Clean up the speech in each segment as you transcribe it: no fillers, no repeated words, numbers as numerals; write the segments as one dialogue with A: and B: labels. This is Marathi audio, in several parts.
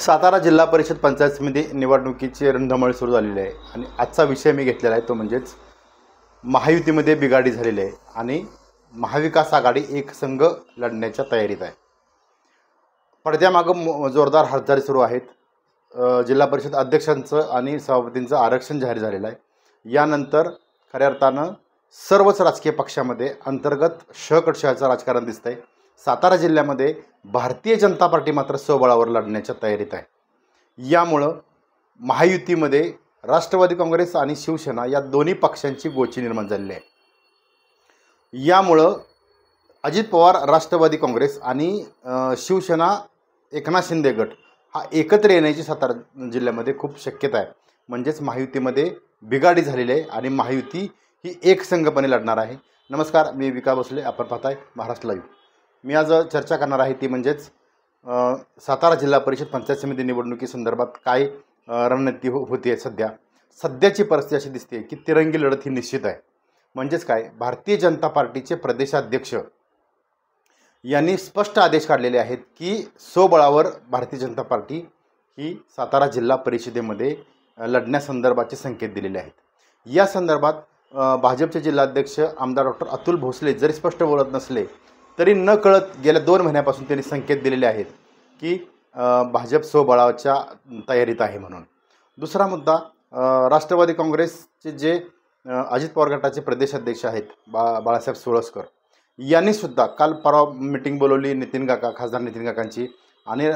A: सातारा जिल्हा परिषद पंचायत समिती निवडणुकीची रणधुमाळी सुरू झालेली आहे आणि आजचा विषय मी घेतलेला आहे तो म्हणजेच महायुतीमध्ये बिघाडी झालेली आहे आणि महाविकास आघाडी एकसंघ लढण्याच्या तयारीत आहे। पडद्यामागं जोरदार हालचाली सुरू आहेत। जिल्हा परिषद अध्यक्षांचं आणि सभापतींचं आरक्षण जाहीर झालेलं आहे। यानंतर खऱ्या अर्थानं सर्वच राजकीय पक्षामध्ये अंतर्गत शहकटशहाचं राजकारण दिसतंय। सातारा जिल्ह्यामध्ये भारतीय जनता पार्टी मात्र स्वबळावर लढण्याच्या तयारीत आहे। यामुळं महायुतीमध्ये राष्ट्रवादी काँग्रेस आणि शिवसेना या दोन्ही पक्षांची गोची निर्माण झालेली आहे। यामुळं अजित पवार राष्ट्रवादी काँग्रेस आणि शिवसेना एकनाथ शिंदे गट हा एकत्र येण्याची सातारा जिल्ह्यामध्ये खूप शक्यता आहे। म्हणजेच महायुतीमध्ये बिघाडी झालेली आहे आणि महायुती ही एकसंघपणे लढणार आहे। नमस्कार, मी विकास भोसले, आपण पाहताय महाराष्ट्र लाईव्ह। मी आज चर्चा करणार आहे ती म्हणजेच सातारा जिल्हा परिषद पंचायत समिती निवडणुकीसंदर्भात काय रणनीती होती आहे। सध्याची परिस्थिती अशी दिसते की तिरंगी लढत ही निश्चित आहे। म्हणजेच काय, भारतीय जनता पार्टीचे प्रदेशाध्यक्ष यांनी स्पष्ट आदेश काढलेले आहेत की स्वबळावर भारतीय जनता पार्टी ही सातारा जिल्हा परिषदेमध्ये लढण्यासंदर्भाचे संकेत दिलेले आहेत। या संदर्भात भाजपचे जिल्हाध्यक्ष आमदार डॉक्टर अतुल भोसले जरी स्पष्ट बोलत नसले तरी न कळत गेल्या 2 महिन्यापासून त्यांनी संकेत दिलेले आहेत की भाजप स्वबळाच्या तयारीत आहे म्हणून। दुसरा मुद्दा, राष्ट्रवादी काँग्रेसचे जे अजित पवार गटाचे प्रदेशाध्यक्ष आहेत बाळासाहेब सोळसकर यांनी सुद्धा काल परवा मीटिंग बोलवली नितीन काका, खासदार नितीन काकांची, आणि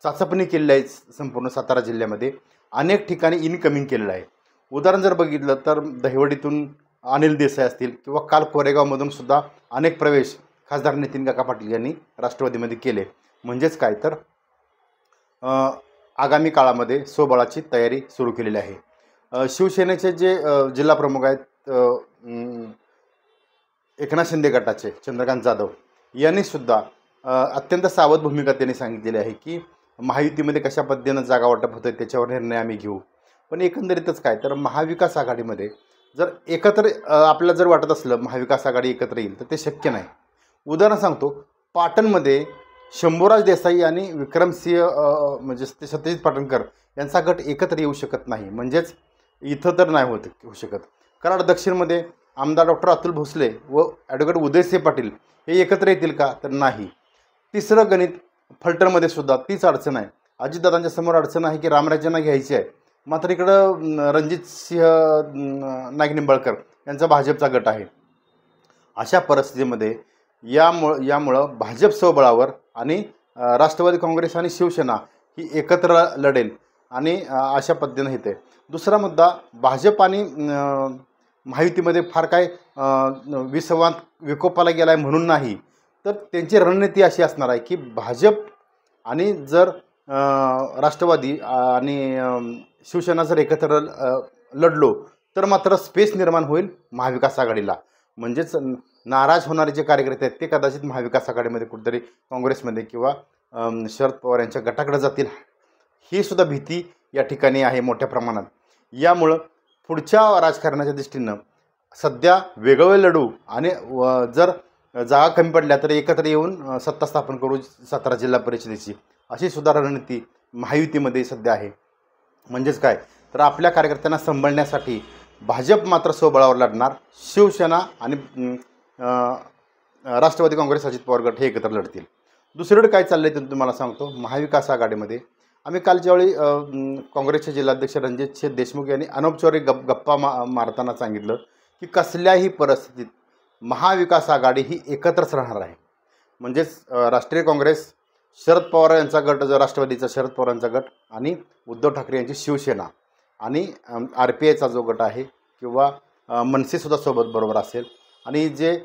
A: चाचपणी केलेली आहे। संपूर्ण सातारा जिल्ह्यामध्ये अनेक ठिकाणी इनकमिंग केलेलं आहे। उदाहरण जर बघितलं तर दहिवडीतून अनिल देसाई असतील किंवा काल कोरेगावमधून सुद्धा अनेक प्रवेश खासदार नितीन काका पाटील यांनी राष्ट्रवादीमध्ये केले। म्हणजेच काय तर आगामी काळामध्ये स्वबळाची तयारी सुरू केलेली आहे। शिवसेनेचे जे जिल्हा प्रमुख आहेत एकनाथ शिंदे गटाचे चंद्रकांत जाधव यांनी सुद्धा अत्यंत सावध भूमिका त्यांनी सांगितलेली आहे की महायुतीमध्ये कशा पद्धतीनं जागा वाटप होतं त्याच्यावर निर्णय आम्ही घेऊ। पण एकंदरीतच काय तर महाविकास आघाडीमध्ये जर एकत्र आपल्याला जर वाटत असलं महाविकास आघाडी एकत्र येईल तर ते शक्य नाही। उदाहरण सांगतो, पाटणमध्ये शंभूराज देसाई आणि विक्रमसिंह म्हणजे सत्यजित पाटणकर यांचा गट एकत्र येऊ शकत नाही। म्हणजेच इथं तर नाही होऊ शकत। कराड दक्षिणमध्ये आमदार डॉक्टर अतुल भोसले व ॲडव्होकेट उदयसिंह पाटील हे एकत्र येतील का तर नाही। तिसरं गणित, फलटणमध्ये सुद्धा तीच अडचण आहे। अजितदादांच्या समोर अडचण आहे की रामराज्यांना घ्यायची आहे, मात्र इकडं रणजितसिंह नाईक-निंबाळकर यांचा भाजपचा गट आहे। अशा परिस्थितीमध्ये यामुळं भाजप स्वबळावर आणि राष्ट्रवादी काँग्रेस आणि शिवसेना ही एकत्र लढेल आणि अशा पद्धतीनं येते। दुसरा मुद्दा, भाजप आणि महायुतीमध्ये फार काय विसंवाद विकोपाला गेला आहे म्हणून नाही, तर त्यांची रणनीती अशी असणार आहे की भाजप आणि जर राष्ट्रवादी आणि शिवसेना जर एकत्र लढलो तर मात्र स्पेस निर्माण होईल महाविकास आघाडीला। म्हणजेच नाराज होणारे जे कार्यकर्ते आहेत ते कदाचित महाविकास आघाडीमध्ये कुठेतरी काँग्रेसमध्ये किंवा शरद पवार यांच्या गटाकडे जातील, ही सुद्धा भीती या ठिकाणी आहे मोठ्या प्रमाणात। यामुळं पुढच्या राजकारणाच्या दृष्टीनं सध्या वेगवेगळे लढू आणि जर जागा कमी पडल्या तर एकत्र येऊन सत्ता स्थापन करू सातारा जिल्हा परिषदेची, अशी सुद्धा रणनीती महायुतीमध्ये सध्या आहे। म्हणजेच काय तर आपल्या कार्यकर्त्यांना सांभाळण्यासाठी भाजप मात्र स्वबळावर लढणार, शिवसेना आणि राष्ट्रवादी काँग्रेस अजित पवार गट हे एकत्र लढतील। दुसरीकडे काय चाललं आहे ते तुम्हाला सांगतो। महाविकास आघाडीमध्ये आम्ही काल ज्यावेळी काँग्रेसचे जिल्हाध्यक्ष रणजित देशमुख यांनी अनौपचारिक गप्पा मारताना सांगितलं की कसल्याही परिस्थितीत महाविकास आघाडी ही एकत्रच राहणार आहे। म्हणजेच राष्ट्रीय काँग्रेस, शरद पवार यांचा गट, राष्ट्रवादीचा शरद पवारांचा गट आणि उद्धव ठाकरे यांची शिवसेना आणि RPIचा जो गट आहे किंवा मनसेसुद्धा सोबत बरोबर असेल आणि जे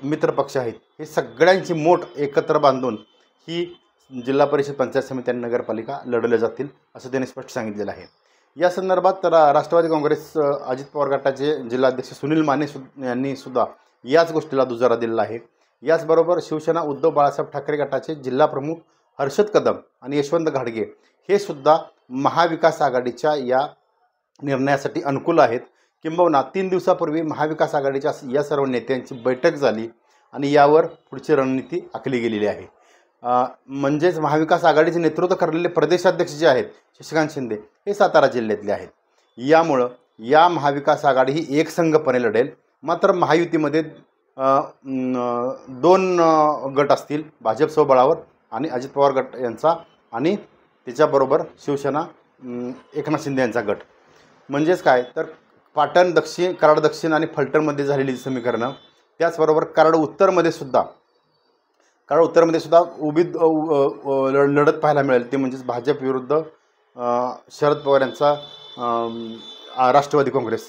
A: मित्रपक्ष आहेत हे सगळ्यांची मोठ एकत्र बांधून ही जिल्हा परिषद पंचायत समिती आणि नगरपालिका लढवल्या जातील असं त्यांनी स्पष्ट सांगितलेलं आहे। या संदर्भात तर राष्ट्रवादी काँग्रेस अजित पवार गटाचे जिल्हाध्यक्ष सुनील माने यांनी सुद्धा याच गोष्टीला दुजोरा दिलेला आहे। याचबरोबर शिवसेना उद्धव बाळासाहेब ठाकरे गटाचे जिल्हा प्रमुख हर्षद कदम आणि यशवंत घाडगे हे सुद्धा महाविकास आघाडीच्या या निर्णयासाठी अनुकूल आहेत। किंबहुना 3 दिवसापूर्वी महाविकास आघाडीच्या या सर्व नेत्यांची बैठक झाली आणि यावर पुढची रणनीती आखली गेलेली आहे। म्हणजेच महाविकास आघाडीचे नेतृत्व करलेले प्रदेशाध्यक्ष जे आहेत शशिकांत शिंदे हे सातारा जिल्ह्यातले आहेत. यामुळं या महाविकास आघाडी ही एकसंघपणे लढेल. मात्र महायुतीमध्ये 2 गट असतील, भाजप स्वबळावर आणि अजित पवार गट यांचा आणि त्याच्याबरोबर शिवसेना एकनाथ शिंदे यांचा गट. म्हणजेच काय तर पाटण दक्षिण, कराड दक्षिण आणि फलटणमध्ये झालेली समीकरणं, त्याचबरोबर कराड उत्तरमध्ये सुद्धा उभी लढत पाहायला मिळेल. ते म्हणजेच भाजप विरुद्ध शरद पवार यांचा राष्ट्रवादी काँग्रेस.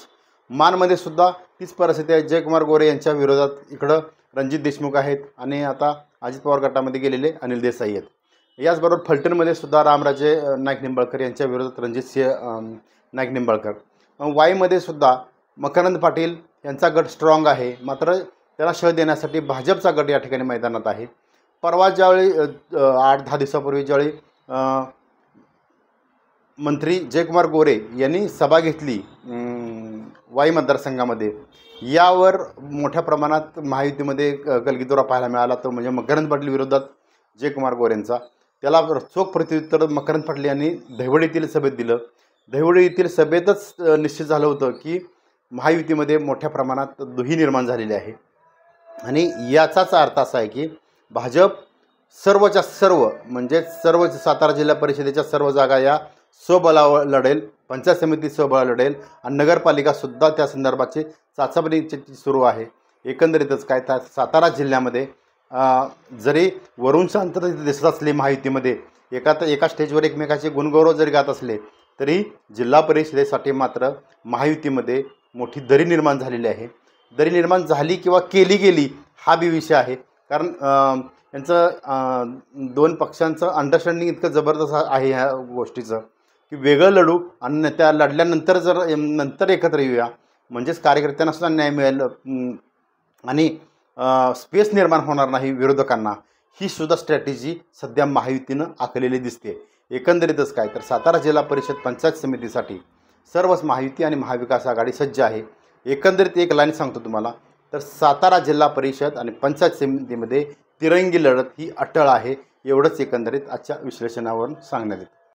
A: मानमध्ये सुद्धा तीच परिस्थिती आहे. जयकुमार गोरे यांच्या विरोधात इकडं रणजित देशमुख आहेत आणि आता अजित पवार गटामध्ये गेलेले अनिल देसाई आहेत. याचबरोबर फलटणमध्ये सुद्धा रामराजे नाईक निंबाळकर यांच्या विरोधात रणजितसिंह नाईक निंबाळकर. वाईमध्ये सुद्धा मकरंद पाटील यांचा गट स्ट्रॉंग आहे. मात्र त्याला शह देण्यासाठी भाजपचा गट या ठिकाणी मैदानात आहे. परवा ज्यावेळी 8-10 दिवसापूर्वी ज्यावेळी मंत्री जयकुमार गोरे यांनी सभा घेतली वाई मतदारसंघामध्ये, यावर मोठ्या प्रमाणात महायुतीमध्ये गलगीदोरा पाहायला मिळाला. तो म्हणजे मकरंद पाटील विरोधात जयकुमार गोरेंचा. त्याला चोख प्रत्युत्तर मकरंद पाटील यांनी दहिवडी येथील सभेत दिलं. दहिवडी येथील सभेतच निश्चित झालं होतं की महायुतीमध्ये मोठ्या प्रमाणात दुही निर्माण झालेली आहे. आणि याचाच अर्थ असा आहे की भाजप सर्वच्या सर्व म्हणजे सर्व सातारा जिल्हा परिषदेच्या सर्व जागा या स्वबळावर लढेल, पंचायत समिती स्वबळावर लढेल आणि नगरपालिकासुद्धा त्या संदर्भाची चाचपणी सुरू आहे. एकंदरीतच काय तर सातारा जिल्ह्यामध्ये जरी वरून शांतता दिसत असली महायुतीमध्ये, एका स्टेजवर एकमेकाचे गुणगौरव जरी गात असले तरी जिल्हा परिषदेसाठी मात्र महायुतीमध्ये मोठी दरी निर्माण झालेली आहे. दरी निर्माण झाली किंवा केली गेली हा बी विषय आहे. कारण यांचं 2 पक्षांचं अंडरस्टँडिंग इतकं जबरदस्त आहे ह्या गोष्टीचं की वेगळं लढू आणि त्या लढल्यानंतर जर नंतर एकत्र येऊया म्हणजेच कार्यकर्त्यांना सुद्धा न्याय मिळेल आणि स्पेस निर्माण होणार नाही विरोधकांना, ही सुद्धा स्ट्रॅटेजी सध्या महायुतीनं आखलेली दिसते. एकंदरीतच काय तर सातारा जिल्हा परिषद पंचायत समितीसाठी सर्वच महायुती आणि महाविकास आघाडी सज्ज आहे. एकंदरीत एक लाईन सांगतो तुम्हाला, तर सातारा जिल्हा परिषद आणि पंचायत समितीमध्ये तिरंगी लढत ही अटळ आहे. एवढंच एकंदरीत आजच्या विश्लेषणावरून सांगण्यात येतं.